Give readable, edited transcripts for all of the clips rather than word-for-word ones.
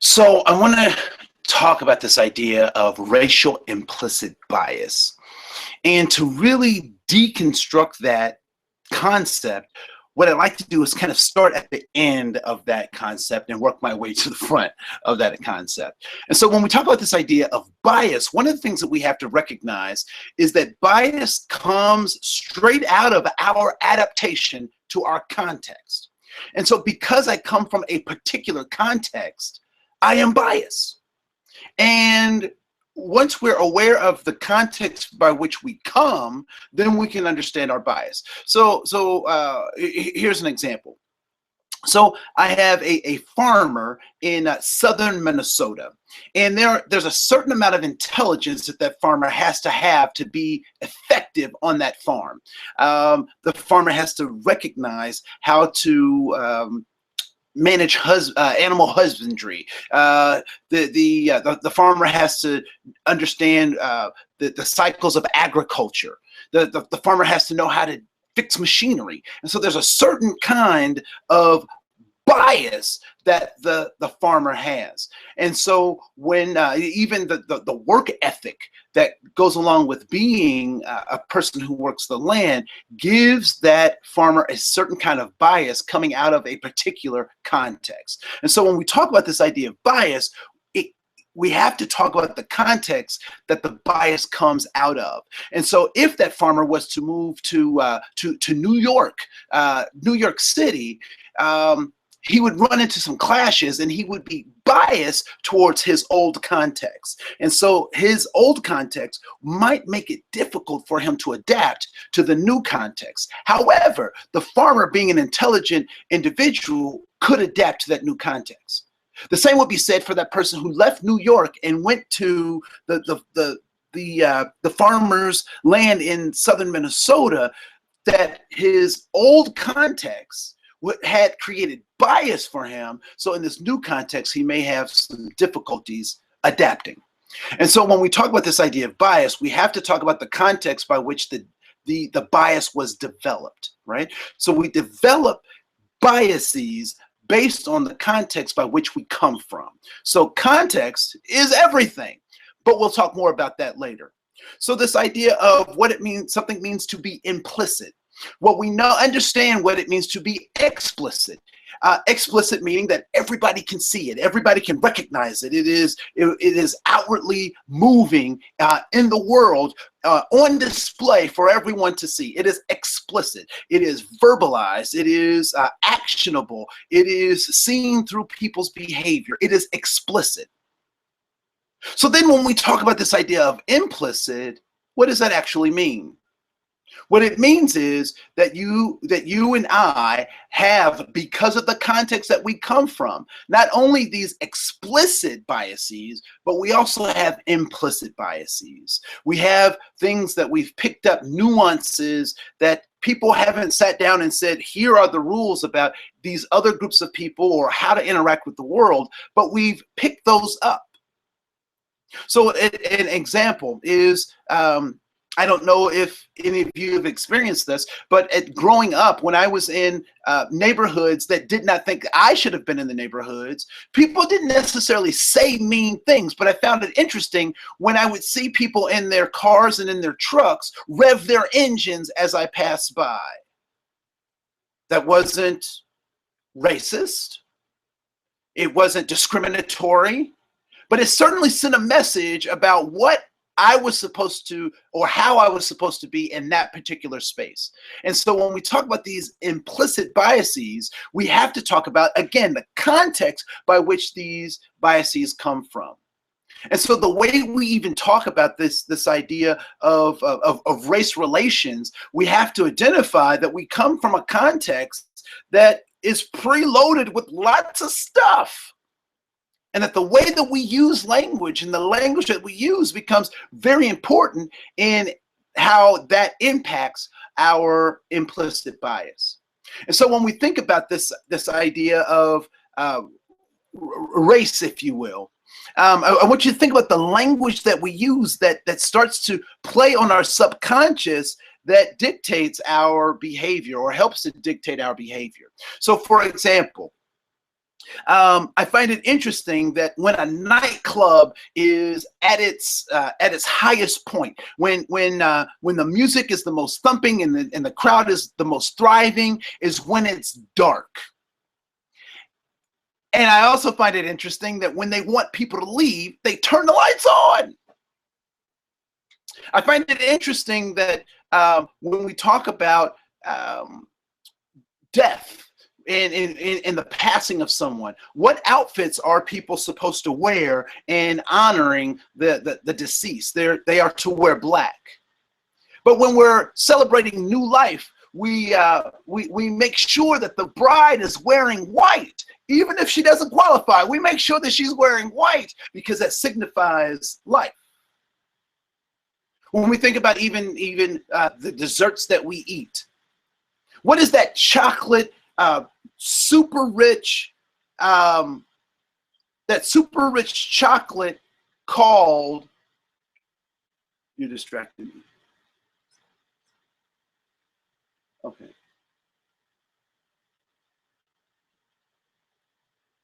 So I want to talk about this idea of racial implicit bias. And to really deconstruct that concept, what I like to do is kind of start at the end of that concept and work my way to the front of that concept. And so when we talk about this idea of bias, one of the things that we have to recognize is that bias comes straight out of our adaptation to our context. And so because I come from a particular context, I am biased. And once we're aware of the context by which we come, then we can understand our bias. Here's an example. So I have a farmer in southern Minnesota, and there's a certain amount of intelligence that that farmer has to be effective on that farm. The farmer has to recognize how to manage animal husbandry. The farmer has to understand the cycles of agriculture. The farmer has to know how to fix machinery. And so there's a certain kind of bias that the farmer has. And so when even the work ethic that goes along with being a person who works the land gives that farmer a certain kind of bias coming out of a particular context. And so when we talk about this idea of bias, we have to talk about the context that the bias comes out of. And so if that farmer was to move to New York City, he would run into some clashes and he would be biased towards his old context. And so his old context might make it difficult for him to adapt to the new context. However, the farmer, being an intelligent individual, could adapt to that new context. The same would be said for that person who left New York and went to the farmer's land in southern Minnesota, that his old context had created bias for him. So in this new context, he may have some difficulties adapting. And so when we talk about this idea of bias, we have to talk about the context by which the bias was developed, right? So we develop biases based on the context by which we come from. So context is everything, but we'll talk more about that later. So this idea of what it means, something means to be implicit. Well, we now understand what it means to be explicit. Explicit meaning that everybody can see it, everybody can recognize it. It is outwardly moving in the world, on display for everyone to see. It is explicit. It is verbalized. It is actionable. It is seen through people's behavior. It is explicit. So then when we talk about this idea of implicit, what does that actually mean? What it means is that you and I have, because of the context that we come from, not only these explicit biases, but we also have implicit biases. We have things that we've picked up, nuances that people haven't sat down and said, here are the rules about these other groups of people or how to interact with the world, but we've picked those up. So an example is, I don't know if any of you have experienced this, but growing up, when I was in neighborhoods that did not think I should have been in the neighborhoods, people didn't necessarily say mean things, but I found it interesting when I would see people in their cars and in their trucks rev their engines as I passed by. That wasn't racist. It wasn't discriminatory, but it certainly sent a message about what I was supposed to, or how I was supposed to be in that particular space. And so when we talk about these implicit biases, we have to talk about, again, the context by which these biases come from. And so the way we even talk about this idea of race relations, we have to identify that we come from a context that is preloaded with lots of stuff. And that the way that we use language and the language that we use becomes very important in how that impacts our implicit bias. And so when we think about this idea of race, if you will, I want you to think about the language that we use that starts to play on our subconscious, that dictates our behavior or helps to dictate our behavior. So for example, I find it interesting that when a nightclub is at its highest point, when the music is the most thumping and the crowd is the most thriving, is when it's dark. And I also find it interesting that when they want people to leave, they turn the lights on. I find it interesting that when we talk about death in the passing of someone, what outfits are people supposed to wear in honoring the deceased? They are to wear black. But when we're celebrating new life, we make sure that the bride is wearing white. Even if she doesn't qualify, we make sure that she's wearing white because that signifies life. When we think about even the desserts that we eat, what is that chocolate, super rich chocolate called? You distracted me. Okay.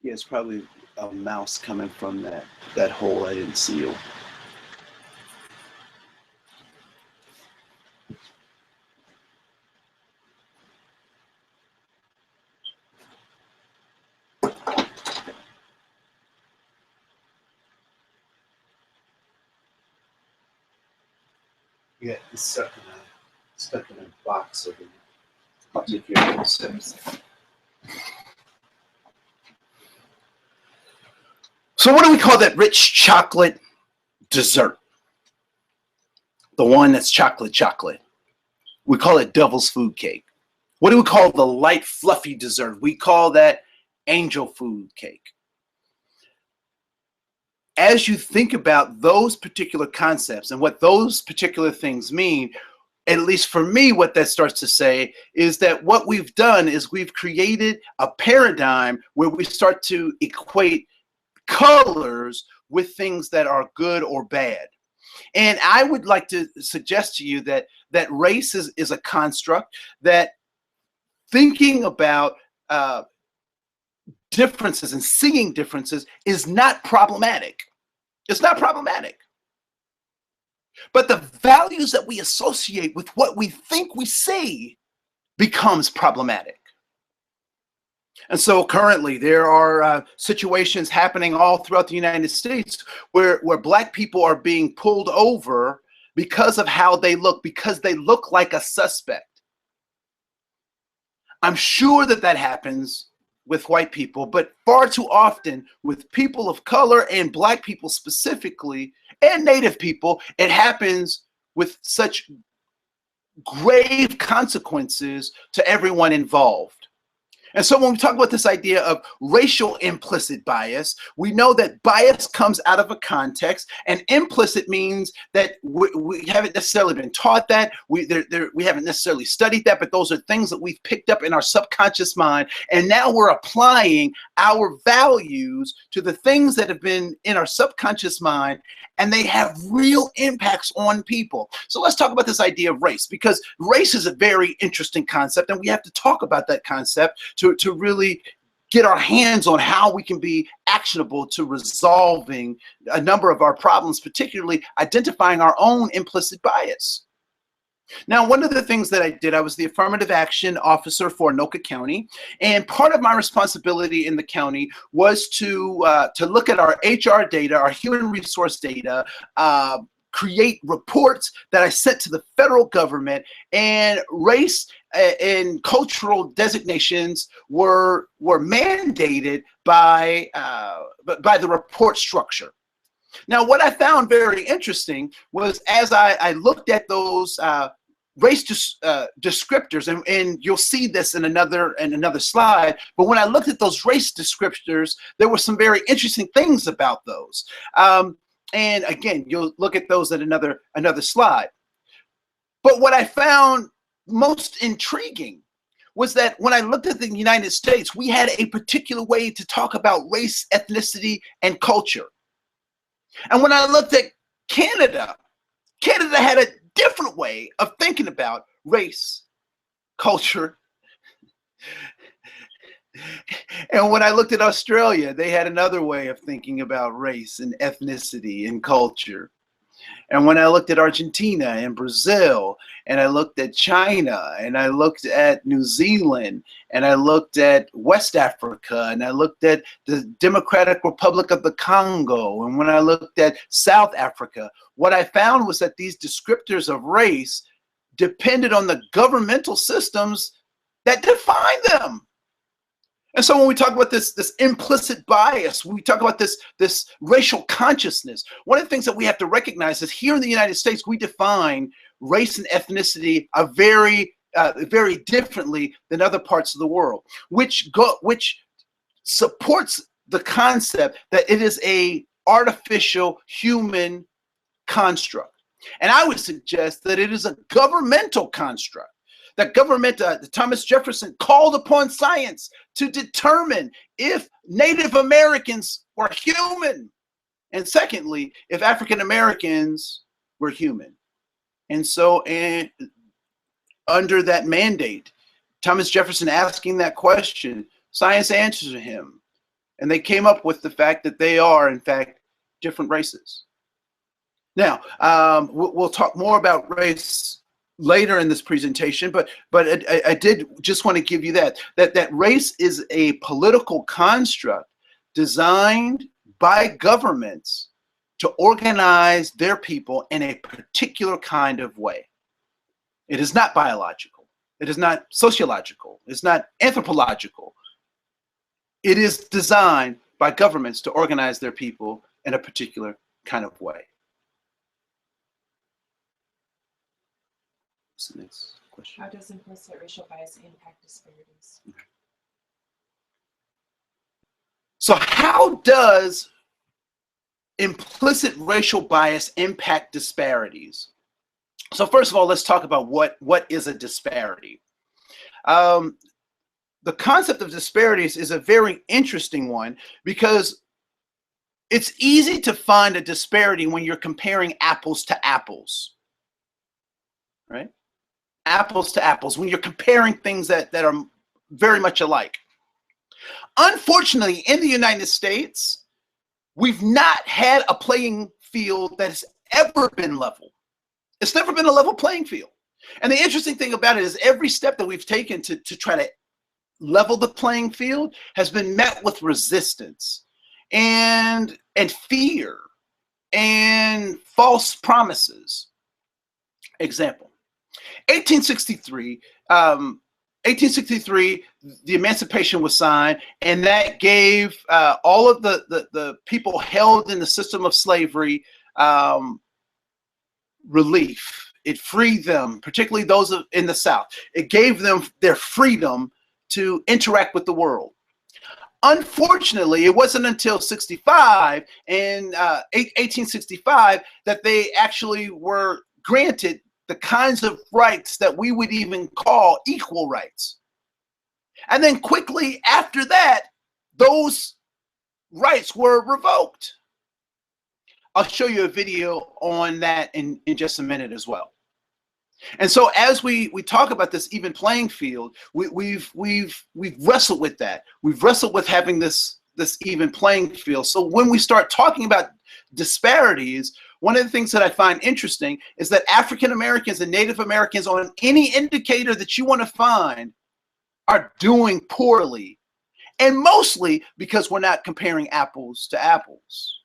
Yeah, it's probably a mouse coming from that hole I didn't seal. Yeah, it's stuck in a box over there. I'll take care of it. So what do we call that rich chocolate dessert? The one that's chocolate. We call it devil's food cake. What do we call the light, fluffy dessert? We call that angel food cake. As you think about those particular concepts and what those particular things mean, at least for me, what that starts to say is that what we've done is we've created a paradigm where we start to equate colors with things that are good or bad. And I would like to suggest to you that race is a construct, that thinking about differences and seeing differences is not problematic. It's not problematic. But the values that we associate with what we think we see becomes problematic. And so currently there are situations happening all throughout the United States where Black people are being pulled over because of how they look, because they look like a suspect. I'm sure that happens with white people, but far too often with people of color and Black people specifically, and Native people, it happens with such grave consequences to everyone involved. And so when we talk about this idea of racial implicit bias, we know that bias comes out of a context, and implicit means that we haven't necessarily been taught that, we haven't necessarily studied that, but those are things that we've picked up in our subconscious mind, and now we're applying our values to the things that have been in our subconscious mind, and they have real impacts on people. So let's talk about this idea of race, because race is a very interesting concept, and we have to talk about that concept to really get our hands on how we can be actionable to resolving a number of our problems, particularly identifying our own implicit bias. Now, one of the things that I did, I was the affirmative action officer for Anoka County, and part of my responsibility in the county was to look at our HR data, our human resource data, create reports that I sent to the federal government, and race and cultural designations were mandated by the report structure. Now, what I found very interesting was as I looked at those race descriptors, and you'll see this in another slide, but when I looked at those race descriptors, there were some very interesting things about those. And again, you'll look at those at another slide. But what I found most intriguing was that when I looked at the United States, we had a particular way to talk about race, ethnicity, and culture. And when I looked at Canada, Canada had a different way of thinking about race, culture, And when I looked at Australia, they had another way of thinking about race and ethnicity and culture. And when I looked at Argentina and Brazil, and I looked at China, and I looked at New Zealand, and I looked at West Africa, and I looked at the Democratic Republic of the Congo, and when I looked at South Africa, what I found was that these descriptors of race depended on the governmental systems that define them. And so when we talk about this implicit bias, when we talk about this racial consciousness, one of the things that we have to recognize is here in the United States, we define race and ethnicity very differently than other parts of the world, which supports the concept that it is a artificial human construct. And I would suggest that it is a governmental construct. That government, Thomas Jefferson called upon science to determine if Native Americans were human. And secondly, if African Americans were human. And so under that mandate, Thomas Jefferson asking that question, science answered him. And they came up with the fact that they are, in fact, different races. Now, we'll talk more about race later in this presentation, but I did just want to give you that race is a political construct designed by governments to organize their people in a particular kind of way. It is not biological. It is not sociological. It's not anthropological. It is designed by governments to organize their people in a particular kind of way. What's the next question? How does implicit racial bias impact disparities? Okay. So how does implicit racial bias impact disparities? So first of all, let's talk about what is a disparity. The concept of disparities is a very interesting one because it's easy to find a disparity when you're comparing apples to apples, right? Apples to apples, when you're comparing things that are very much alike. Unfortunately, in the United States, we've not had a playing field that has ever been level. It's never been a level playing field. And the interesting thing about it is every step that we've taken to try to level the playing field has been met with resistance and fear and false promises. Example. 1863, the Emancipation was signed, and that gave all of the people held in the system of slavery relief. It freed them, particularly those in the South. It gave them their freedom to interact with the world. Unfortunately, it wasn't until 1865 that they actually were granted the kinds of rights that we would even call equal rights. And then quickly after that, those rights were revoked. I'll show you a video on that in just a minute as well. And so as we talk about this even playing field, we've wrestled with that. We've wrestled with having this even playing field. So when we start talking about disparities, one of the things that I find interesting is that African Americans and Native Americans, on any indicator that you want to find, are doing poorly. And mostly because we're not comparing apples to apples.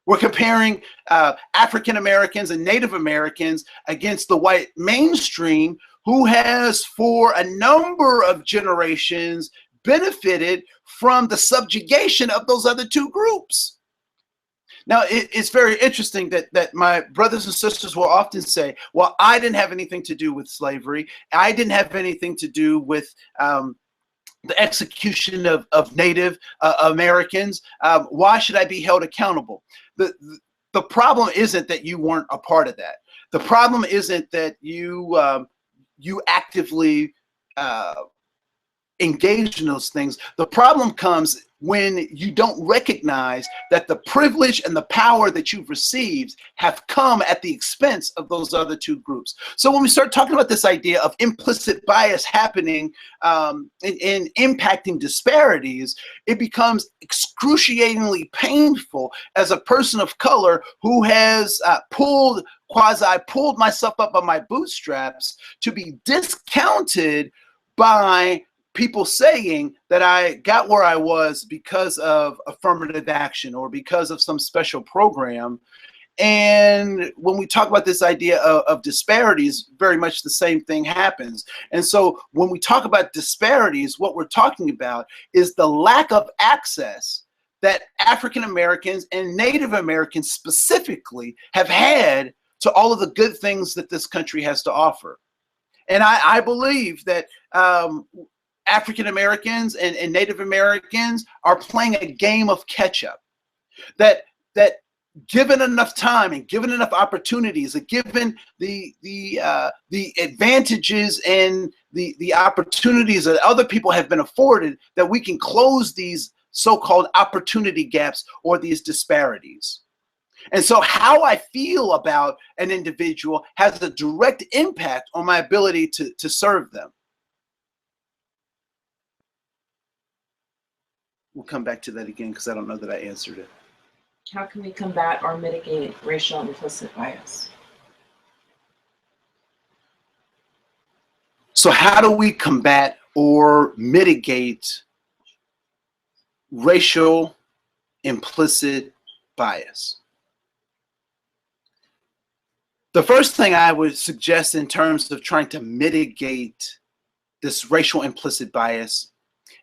We're comparing African Americans and Native Americans against the white mainstream, who has for a number of generations benefited from the subjugation of those other two groups. Now, it's very interesting that my brothers and sisters will often say, well, I didn't have anything to do with slavery. I didn't have anything to do with the execution of Native Americans. Why should I be held accountable? The problem isn't that you weren't a part of that. The problem isn't that you actively engaged in those things. The problem comes when you don't recognize that the privilege and the power that you've received have come at the expense of those other two groups. So when we start talking about this idea of implicit bias happening in impacting disparities, it becomes excruciatingly painful as a person of color who has pulled myself up on my bootstraps to be discounted by people saying that I got where I was because of affirmative action or because of some special program. And when we talk about this idea of disparities, very much the same thing happens. And so when we talk about disparities, what we're talking about is the lack of access that African Americans and Native Americans specifically have had to all of the good things that this country has to offer. And I believe that African Americans and Native Americans are playing a game of catch up. That given enough time and given enough opportunities, and given the advantages and the opportunities that other people have been afforded, that we can close these so-called opportunity gaps or these disparities. And so how I feel about an individual has a direct impact on my ability to serve them. We'll come back to that again because I don't know that I answered it. How can we combat or mitigate racial implicit bias? So how do we combat or mitigate racial implicit bias? The first thing I would suggest in terms of trying to mitigate this racial implicit bias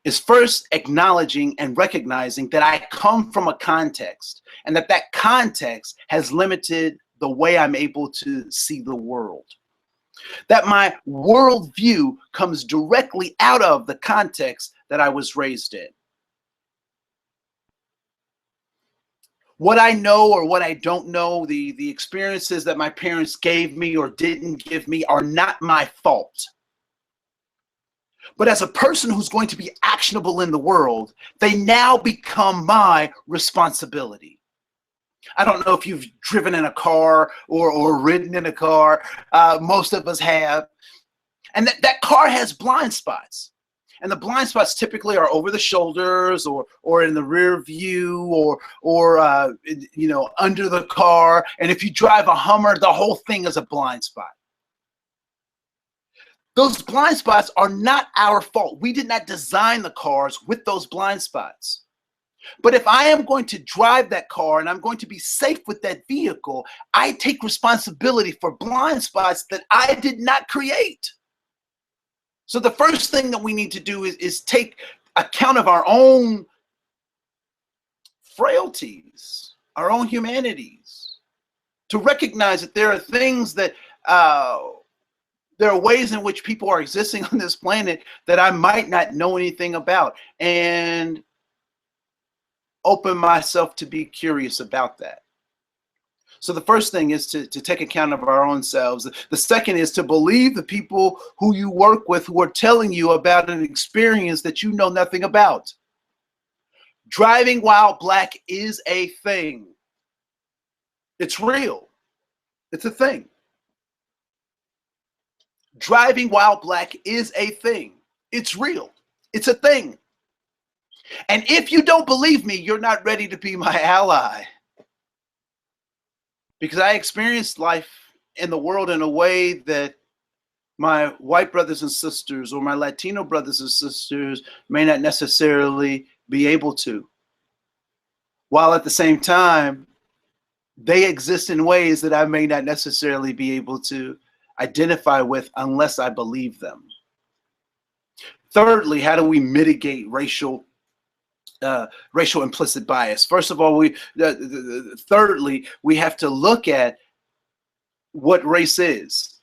is first acknowledging and recognizing that I come from a context and that context has limited the way I'm able to see the world. That my worldview comes directly out of the context that I was raised in. What I know or what I don't know, the experiences that my parents gave me or didn't give me are not my fault. But as a person who's going to be actionable in the world, they now become my responsibility. I don't know if you've driven in a car or ridden in a car. Most of us have. And that car has blind spots. And the blind spots typically are over the shoulders or in the rear view or under the car. And if you drive a Hummer, the whole thing is a blind spot. Those blind spots are not our fault. We did not design the cars with those blind spots. But if I am going to drive that car and I'm going to be safe with that vehicle, I take responsibility for blind spots that I did not create. So the first thing that we need to do is take account of our own frailties, our own humanities, to recognize that there are things that there are ways in which people are existing on this planet that I might not know anything about, and open myself to be curious about that. So the first thing is to take account of our own selves. The second is to believe the people who you work with who are telling you about an experience that you know nothing about. Driving while black is a thing. It's real. It's a thing. Driving while black is a thing. It's real. It's a thing. And if you don't believe me, you're not ready to be my ally. Because I experienced life in the world in a way that my white brothers and sisters or my Latino brothers and sisters may not necessarily be able to. While at the same time, they exist in ways that I may not necessarily be able to identify with unless I believe them. Thirdly, how do we mitigate racial implicit bias? First of all, thirdly, we have to look at what race is.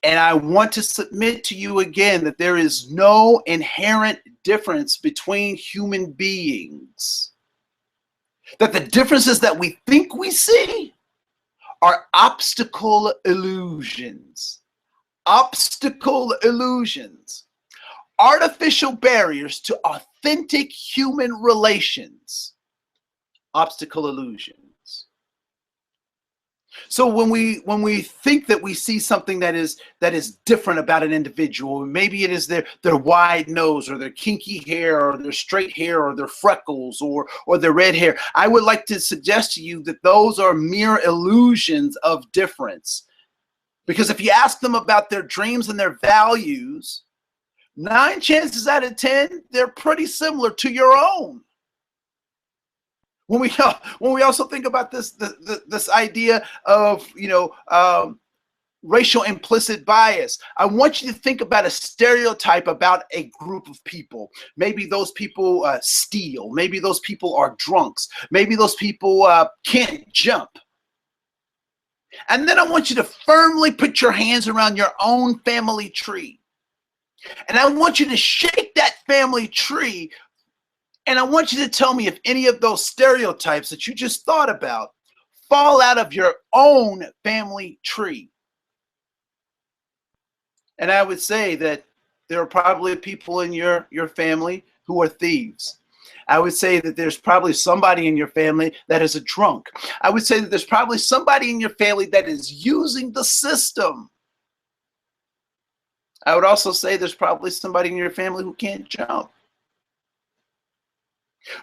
And I want to submit to you again that there is no inherent difference between human beings. That the differences that we think we see are optical illusions. Optical illusions. artificial barriers to authentic human relations, obstacle illusions. So when we think that we see something that is different about an individual, maybe it is their wide nose or their kinky hair or their straight hair or their freckles or their red hair, I would like to suggest to you that those are mere illusions of difference. Because if you ask them about their dreams and their values, 9 chances out of 10, they're pretty similar to your own. When we also think about this idea of racial implicit bias, I want you to think about a stereotype about a group of people. Maybe those people steal. Maybe those people are drunks. Maybe those people can't jump. And then I want you to firmly put your hands around your own family tree. And I want you to shake that family tree. And I want you to tell me if any of those stereotypes that you just thought about fall out of your own family tree. And I would say that there are probably people in your family who are thieves. I would say that there's probably somebody in your family that is a drunk. I would say that there's probably somebody in your family that is using the system. I would also say there's probably somebody in your family who can't jump.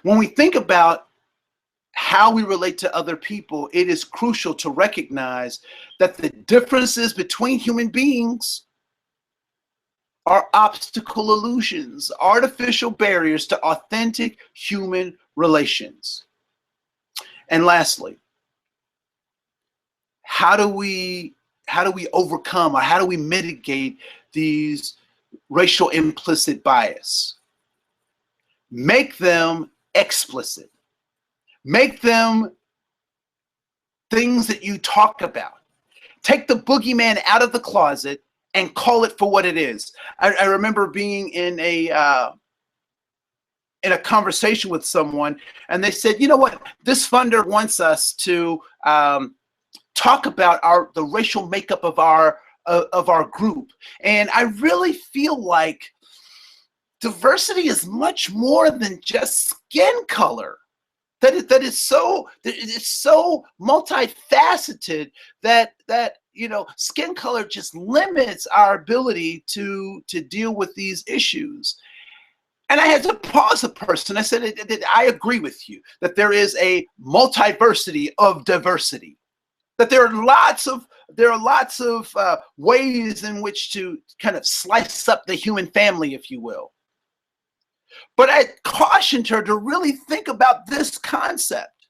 When we think about how we relate to other people, it is crucial to recognize that the differences between human beings are obstacle illusions, artificial barriers to authentic human relations. And lastly, how do we overcome or how do we mitigate these racial implicit bias? Make them explicit. Make them things that you talk about. Take the boogeyman out of the closet and call it for what it is. I remember being in a conversation with someone, and they said, "You know what? This funder wants us to talk about the racial makeup of our group," and I really feel like diversity is much more than just skin color. It's so multifaceted that skin color just limits our ability to deal with these issues. And I had to pause the person. I said, I agree with you that there is a multiversity of diversity, that there are lots of ways in which to kind of slice up the human family, if you will. But I cautioned her to really think about this concept,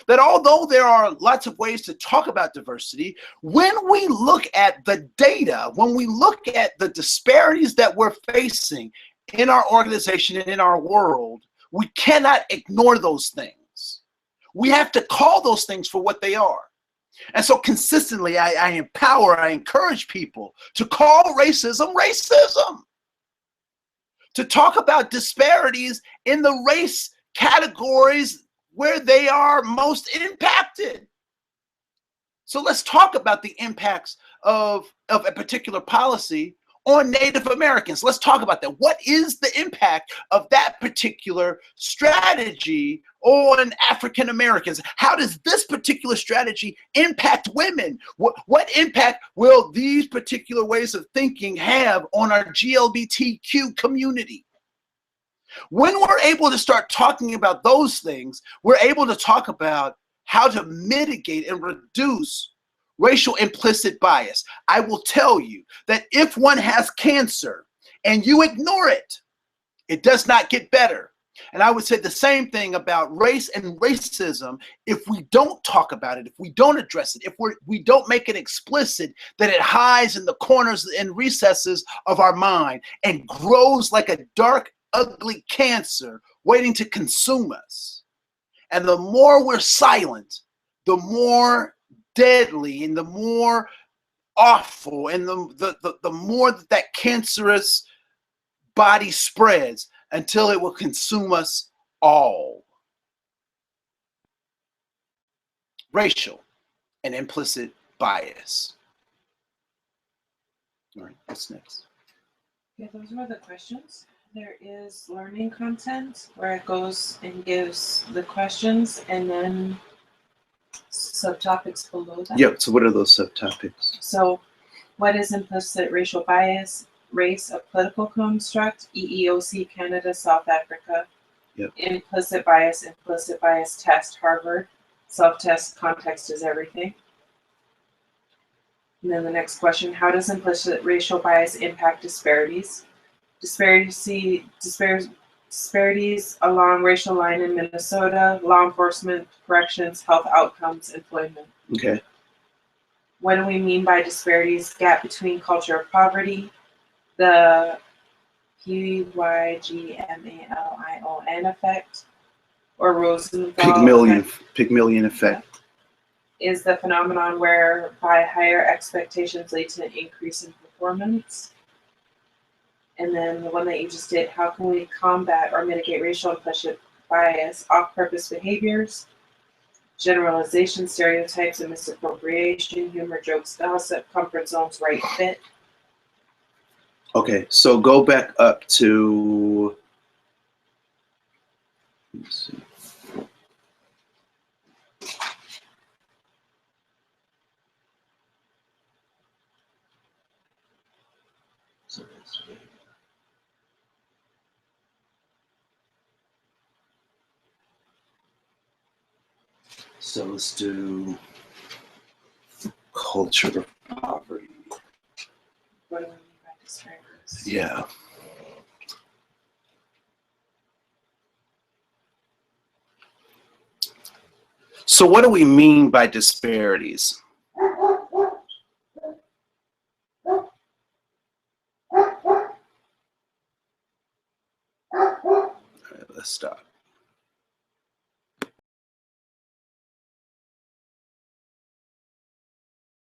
that although there are lots of ways to talk about diversity, when we look at the data, when we look at the disparities that we're facing in our organization and in our world, we cannot ignore those things. We have to call those things for what they are. And so consistently, I encourage people to call racism, racism. To talk about disparities in the race categories where they are most impacted. So let's talk about the impacts of a particular policy on Native Americans. Let's talk about that. What is the impact of that particular strategy on African Americans? How does this particular strategy impact women? What impact will these particular ways of thinking have on our GLBTQ community? When we're able to start talking about those things, we're able to talk about how to mitigate and reduce racial implicit bias. I will tell you that if one has cancer and you ignore it, it does not get better. And I would say the same thing about race and racism. If we don't talk about it, if we don't address it, if we don't make it explicit, that it hides in the corners and recesses of our mind and grows like a dark, ugly cancer waiting to consume us. And the more we're silent, the more deadly and the more awful and the more that cancerous body spreads until it will consume us all. Racial and implicit bias. All right, what's next? Okay, those were the questions. There is learning content where it goes and gives the questions and then subtopics below that. Yep. So what are those subtopics? So, what is implicit racial bias? Race, a political construct. EEOC, Canada, South Africa. Yep. Implicit bias test, Harvard. Self-test, context is everything. And then the next question, how does implicit racial bias impact disparities? Disparities along racial line in Minnesota, law enforcement, corrections, health outcomes, employment. Okay. What do we mean by disparities? Gap between culture of poverty, the Pygmalion effect, or Rosenthal Pygmalion effect. is the phenomenon whereby higher expectations lead to an increase in performance. And then the one that you just did, how can we combat or mitigate racial implicit bias? Off-purpose behaviors, generalization, stereotypes, and misappropriation, humor, jokes, gossip, comfort zones, right fit. Okay, so go back up to, let's see. So let's do culture of poverty. What do we mean by disparities? Yeah. So what do we mean by disparities? All right, let's stop.